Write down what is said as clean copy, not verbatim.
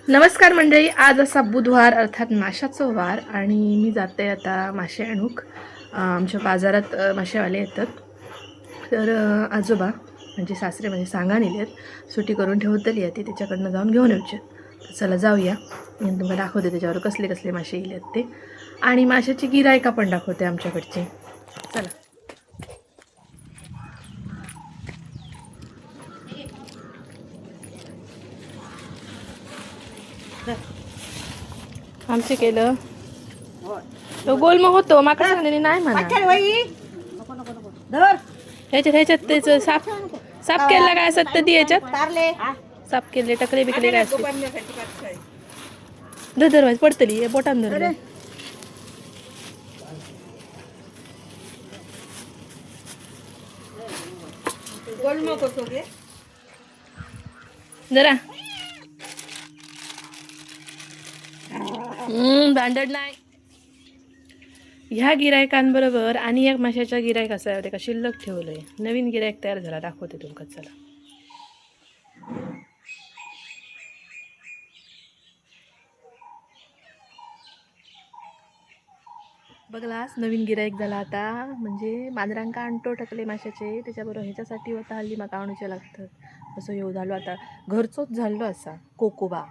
नमस्कार मंडळी, आज असा बुधवार अर्थात माशाचा वार आणि मी जाते आता मासे आणूक. आमच्या बाजारात मासेवाले येतात. तर आजोबा म्हणजे सासरे म्हणजे सांगा नेलेत, सुट्टी करून ठेवतली आहे ती, त्याच्याकडनं जाऊन घेऊन येऊचे. तर चला जाऊया. मी तुम्हाला दाखवते त्याच्यावर कसले कसले मासे येलेत ते, आणि माशाची गिरायका पण दाखवते आमच्याकडचे. चला. आमचे केलं तो गोल मग होतो माका सांगणे नाही म्हणा. ह्याच्यात ह्याच्यात त्याचं साफ साफ केला काय असत ते याच्यात साफ केले टकले बिकले काय असते. धर पडतली बोटान धरले. जरा भांडण नाही. ह्या गिरायकांबरोबर आणि एक माशाचा गिरायक असा होते का शिल्लक ठेवलंय. नवीन गिरायक तयार झाला, दाखवते तुमका. चला. बघलास नवीन गिरायक झाला आता, म्हणजे मांजरांका आणतो टकले माशाचे, त्याच्याबरोबर ह्याच्यासाठी होता हल्ली माका आणूचे लागतात. असं येऊ झालो आता, घरचोच झालो असा कोकोबा.